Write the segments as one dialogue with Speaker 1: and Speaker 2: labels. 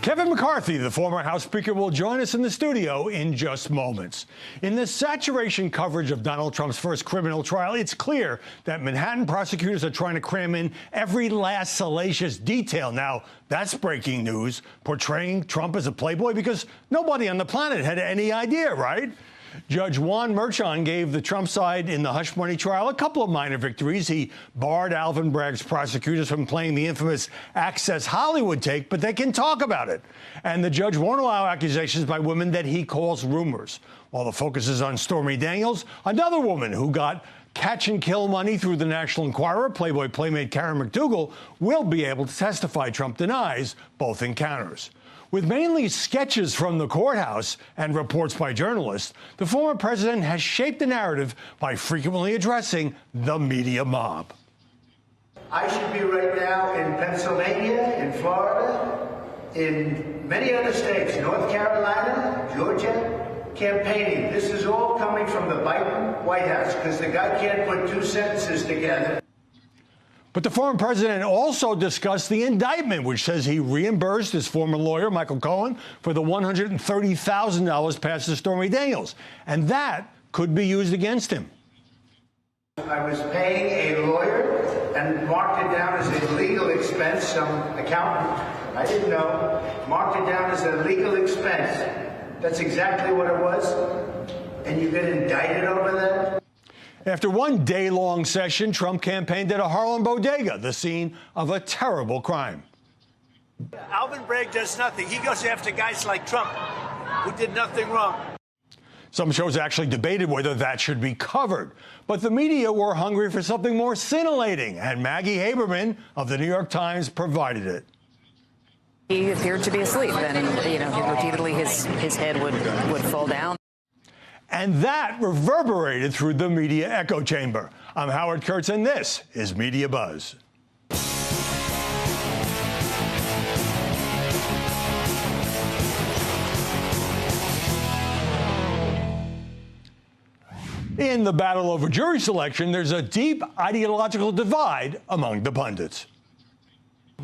Speaker 1: Kevin McCarthy, the former House Speaker, will join us in the studio in just moments. In the saturation coverage of Donald Trump's first criminal trial, it's clear that Manhattan prosecutors are trying to cram in every last salacious detail. Now, that's breaking news, portraying Trump as a playboy, because nobody on the planet had any idea, right? Judge Juan Merchan gave the Trump side in the hush money trial a couple of minor victories. He barred Alvin Bragg's prosecutors from playing the infamous Access Hollywood tape, but they can talk about it. And the judge won't allow accusations by women that he calls rumors. While the focus is on Stormy Daniels, another woman who got catch and kill money through the National Enquirer, Playboy playmate Karen McDougal, will be able to testify. Trump denies both encounters. With mainly sketches from the courthouse and reports by journalists, the former president has shaped the narrative by frequently addressing the media mob.
Speaker 2: I should be right now in Pennsylvania, in Florida, in many other states, North Carolina, Georgia, campaigning. This is all coming from the Biden White House because the guy can't put two sentences together.
Speaker 1: But the former president also discussed the indictment, which says he reimbursed his former lawyer, Michael Cohen, for the $130,000 passed to Stormy Daniels. And that could be used against him.
Speaker 2: I was paying a lawyer and marked it down as a legal expense. Some accountant, I didn't know, marked it down as a legal expense. That's exactly what it was. And you get indicted over that?
Speaker 1: After one day-long session, Trump campaigned at a Harlem bodega, the scene of a terrible crime.
Speaker 3: Alvin Bragg does nothing. He goes after guys like Trump, who did nothing wrong.
Speaker 1: Some shows actually debated whether that should be covered. But the media were hungry for something more scintillating, and Maggie Haberman of the New York Times provided it.
Speaker 4: He appeared to be asleep, and repeatedly his head would fall down.
Speaker 1: And that reverberated through the media echo chamber. I'm Howard Kurtz, and this is Media Buzz. In the battle over jury selection, there's a deep ideological divide among the pundits.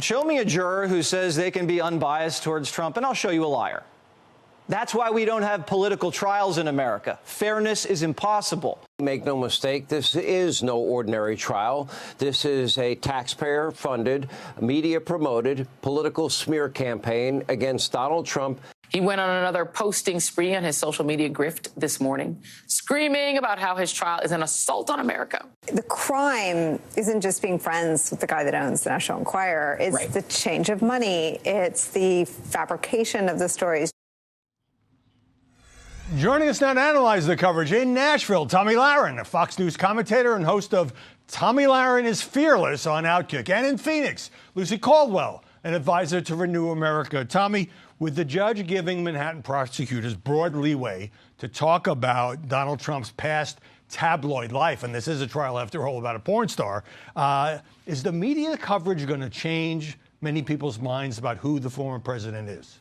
Speaker 5: Show me a juror who says they can be unbiased towards Trump, and I'll show you a liar. That's why we don't have political trials in America. Fairness is impossible.
Speaker 6: Make no mistake, this is no ordinary trial. This is a taxpayer-funded, media-promoted political smear campaign against Donald Trump.
Speaker 7: He went on another posting spree on his social media grift this morning, screaming about how his trial is an assault on America.
Speaker 8: The crime isn't just being friends with the guy that owns the National Enquirer. It's
Speaker 7: right.
Speaker 8: The change of money. It's the fabrication of the stories.
Speaker 1: Joining us now to analyze the coverage in Nashville, Tomi Lahren, a Fox News commentator and host of Tomi Lahren is Fearless on OutKick. And in Phoenix, Lucy Caldwell, an advisor to Renew America. Tomi, with the judge giving Manhattan prosecutors broad leeway to talk about Donald Trump's past tabloid life, and this is a trial after all about a porn star, is the media coverage going to change many people's minds about who the former president is?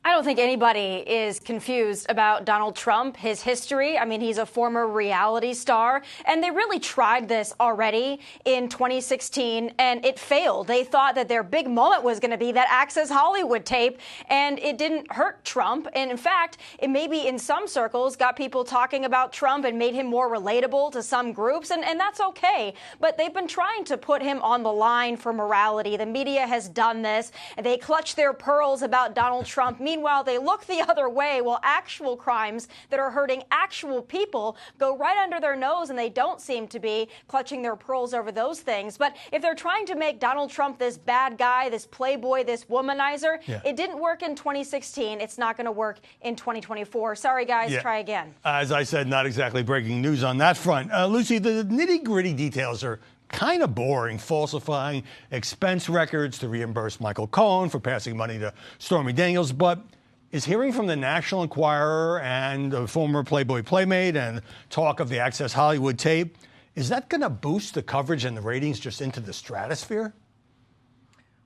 Speaker 9: I don't think anybody is confused about Donald Trump, his history. I mean, he's a former reality star, and they really tried this already in 2016, and it failed. They thought that their big moment was going to be that Access Hollywood tape, and it didn't hurt Trump. And in fact, it maybe in some circles got people talking about Trump and made him more relatable to some groups, and that's okay. But they've been trying to put him on the line for morality. The media has done this, and they clutch their pearls about Donald Trump. Meanwhile, they look the other way while actual crimes that are hurting actual people go right under their nose, and they don't seem to be clutching their pearls over those things. But if they're trying to make Donald Trump this bad guy, this playboy, this womanizer, it didn't work in 2016. It's not going to work in 2024. Sorry, guys. Try again.
Speaker 1: As I said, not exactly breaking news on that front. Lucy, the nitty-gritty details are kind of boring, falsifying expense records to reimburse Michael Cohen for passing money to Stormy Daniels. But is hearing from the National Enquirer and a former Playboy playmate and talk of the Access Hollywood tape, is that going to boost the coverage and the ratings just into the stratosphere?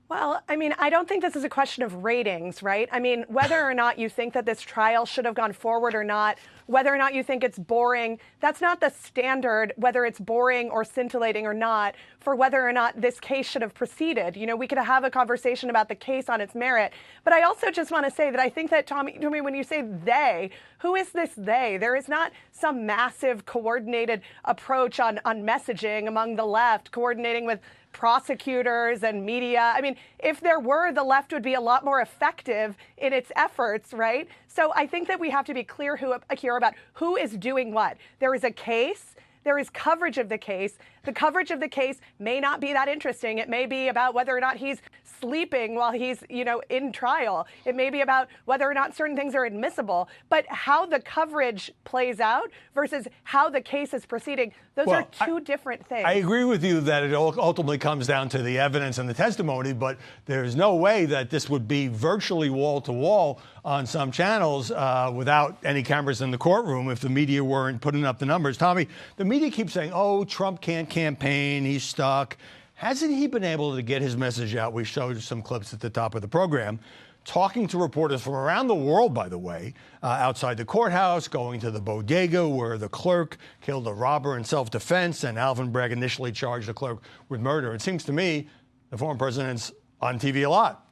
Speaker 10: Well, I mean, I don't think this is a question of ratings, right? I mean, whether or not you think that this trial should have gone forward or not, whether or not you think it's boring, that's not the standard, whether it's boring or scintillating or not, for whether or not this case should have proceeded. You know, we could have a conversation about the case on its merit. But I also just want to say that I think that, Tomi, when you say they, who is this they? There is not some massive coordinated approach on messaging among the left, coordinating with prosecutors and media. I mean, if there were, the left would be a lot more effective in its efforts, right? So I think that we have to be clear here about who is doing what. There is a case. There is coverage of the case. The coverage of the case may not be that interesting. It may be about whether or not he's sleeping while he's, in trial. It may be about whether or not certain things are admissible. But how the coverage plays out versus how the case is proceeding, those are two different things.
Speaker 1: I agree with you that it ultimately comes down to the evidence and the testimony, but there's no way that this would be virtually wall-to-wall on some channels without any cameras in the courtroom if the media weren't putting up the numbers. Tomi, the media keeps saying, oh, Trump can't campaign, he's stuck. Hasn't he been able to get his message out? We showed some clips at the top of the program, talking to reporters from around the world, by the way, outside the courthouse, going to the bodega where the clerk killed a robber in self-defense, and Alvin Bragg initially charged the clerk with murder. It seems to me the former president's on TV a lot.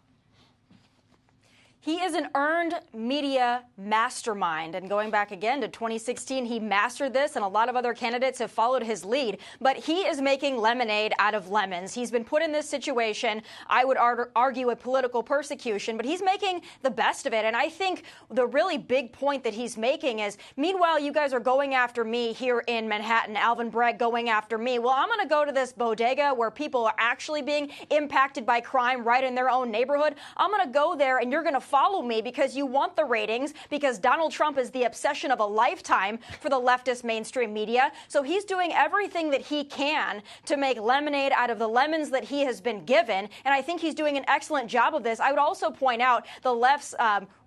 Speaker 9: He is an earned media mastermind. And going back again to 2016, he mastered this, and a lot of other candidates have followed his lead. But he is making lemonade out of lemons. He's been put in this situation, I would argue, a political persecution, but he's making the best of it. And I think the really big point that he's making is, meanwhile, you guys are going after me here in Manhattan, Alvin Bragg going after me. Well, I'm going to go to this bodega where people are actually being impacted by crime right in their own neighborhood. I'm going to go there, and you're going to follow me because you want the ratings, because Donald Trump is the obsession of a lifetime for the leftist mainstream media. So he's doing everything that he can to make lemonade out of the lemons that he has been given. And I think he's doing an excellent job of this. I would also point out the left's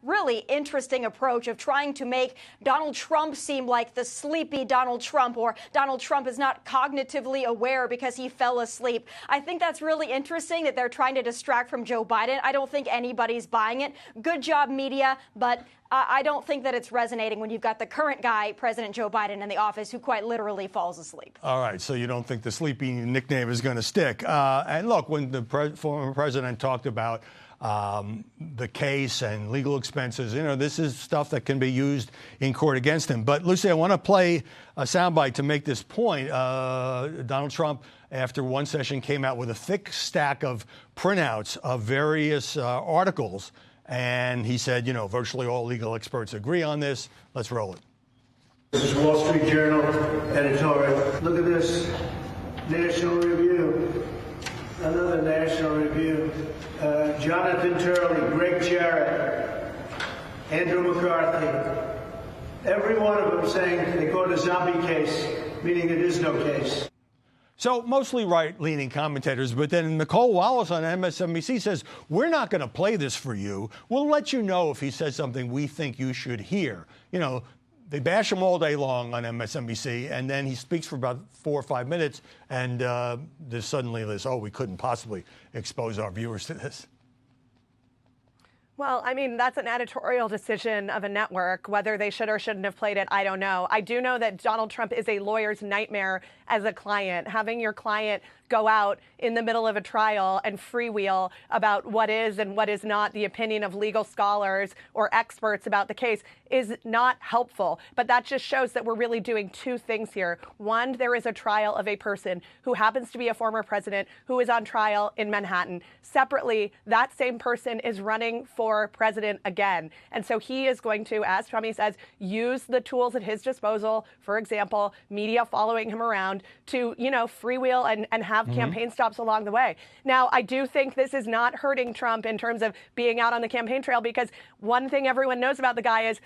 Speaker 9: really interesting approach of trying to make Donald Trump seem like the sleepy Donald Trump, or Donald Trump is not cognitively aware because he fell asleep. I think that's really interesting that they're trying to distract from Joe Biden. I don't think anybody's buying it. Good job, media, but I don't think that it's resonating when you've got the current guy, President Joe Biden, in the office who quite literally falls asleep. All
Speaker 1: right, so you don't think the sleepy nickname is going to stick. And look, when the former president talked about the case and legal expenses, this is stuff that can be used in court against him. But, Lucy, I want to play a soundbite to make this point. Donald Trump, after one session, came out with a thick stack of printouts of various articles. And he said, virtually all legal experts agree on this. Let's roll it.
Speaker 2: This is Wall Street Journal editorial. Look at this. National Review. Another National Review. Jonathan Turley, Greg Jarrett, Andrew McCarthy. Every one of them saying they call it a zombie case, meaning it is no case.
Speaker 1: So mostly right-leaning commentators, but then Nicole Wallace on MSNBC says, we're not going to play this for you. We'll let you know if he says something we think you should hear. They bash him all day long on MSNBC, and then he speaks for about 4 or 5 minutes, and there's suddenly this, we couldn't possibly expose our viewers to this.
Speaker 10: Well, I mean, that's an editorial decision of a network. Whether they should or shouldn't have played it, I don't know. I do know that Donald Trump is a lawyer's nightmare as a client. Having your client go out in the middle of a trial and freewheel about what is and what is not the opinion of legal scholars or experts about the case is not helpful. But that just shows that we're really doing two things here. One, there is a trial of a person who happens to be a former president who is on trial in Manhattan. Separately, that same person is running for president again. And so he is going to, as Tomi says, use the tools at his disposal, for example, media following him around, to, freewheel and have campaign stops along the way. Now, I do think this is not hurting Trump in terms of being out on the campaign trail, because one thing everyone knows about the guy is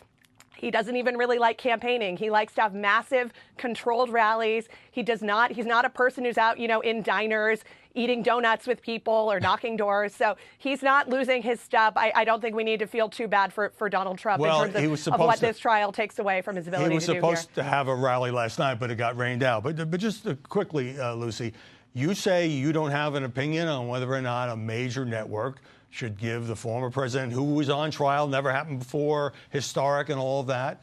Speaker 10: he doesn't even really like campaigning. He likes to have massive controlled rallies. He's not a person who's out, in diners eating donuts with people or knocking doors. So he's not losing his step. I don't think we need to feel too bad for Donald Trump in terms of what this trial takes away from his ability to do here.
Speaker 1: He was supposed to have a rally last night, but it got rained out. But just quickly, Lucy, You say you don't have an opinion on whether or not a major network should give the former president, who was on trial, never happened before, historic and all of that,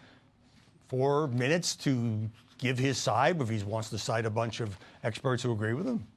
Speaker 1: 4 minutes to give his side if he wants to cite a bunch of experts who agree with him?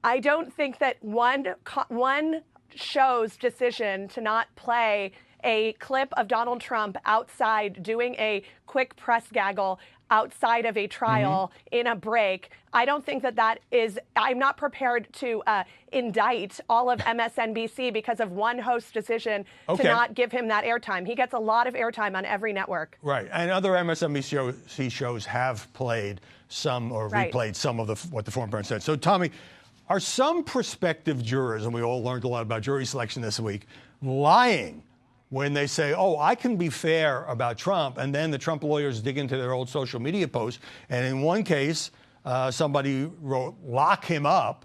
Speaker 10: I don't think that one show's decision to not play a clip of Donald Trump outside doing a quick press gaggle outside of a trial in a break, I don't think that is, I'm not prepared to indict all of MSNBC because of one host's decision to not give him that airtime. He gets a lot of airtime on every network.
Speaker 1: Right. And other MSNBC shows have played some or replayed some of what the former president said. So, Tomi, are some prospective jurors, and we all learned a lot about jury selection this week, lying when they say, oh, I can be fair about Trump, and then the Trump lawyers dig into their old social media posts, and in one case, somebody wrote, lock him up,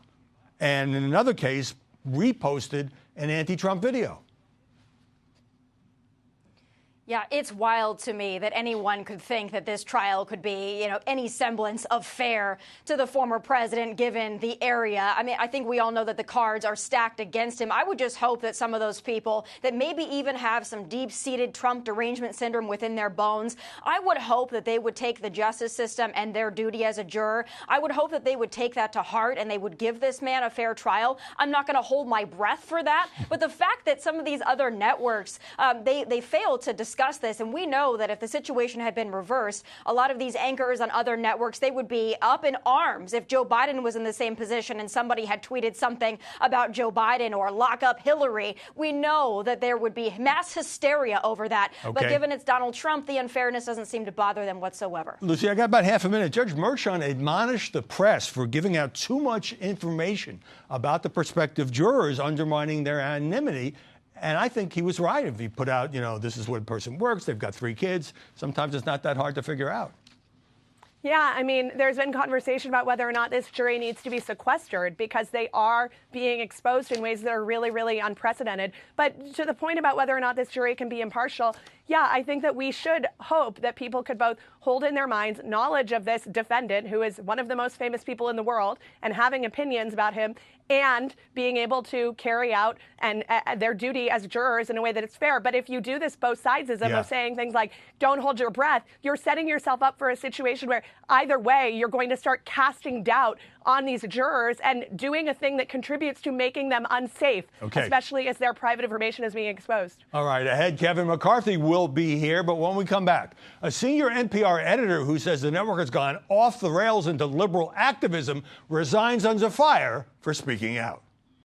Speaker 1: and in another case, reposted an anti-Trump video?
Speaker 9: Yeah, it's wild to me that anyone could think that this trial could be, any semblance of fair to the former president, given the area. I mean, I think we all know that the cards are stacked against him. I would just hope that some of those people that maybe even have some deep-seated Trump derangement syndrome within their bones, I would hope that they would take the justice system and their duty as a juror. I would hope that they would take that to heart and they would give this man a fair trial. I'm not going to hold my breath for that. But the fact that some of these other networks, they fail to discuss this, and we know that if the situation had been reversed, a lot of these anchors on other networks, they would be up in arms if Joe Biden was in the same position and somebody had tweeted something about Joe Biden or lock up Hillary. We know that there would be mass hysteria over that. But given it's Donald Trump, the unfairness doesn't seem to bother them whatsoever.
Speaker 1: Lucy, I got about half a minute. Judge Merchan admonished the press for giving out too much information about the prospective jurors, undermining their anonymity. And I think he was right if he put out, this is where a person works. They've got 3 kids. Sometimes it's not that hard to figure out.
Speaker 10: Yeah, I mean, there's been conversation about whether or not this jury needs to be sequestered because they are being exposed in ways that are really, really unprecedented. But to the point about whether or not this jury can be impartial, yeah, I think that we should hope that people could both hold in their minds knowledge of this defendant, who is one of the most famous people in the world, and having opinions about him, and being able to carry out their duty as jurors in a way that it's fair. But if you do this both sides of saying things like, don't hold your breath, you're setting yourself up for a situation where either way, you're going to start casting doubt on these jurors and doing a thing that contributes to making them unsafe, especially as their private information is being exposed.
Speaker 1: All right, ahead, Kevin McCarthy will be here, but when we come back, a senior NPR editor who says the network has gone off the rails into liberal activism resigns under fire for speaking out.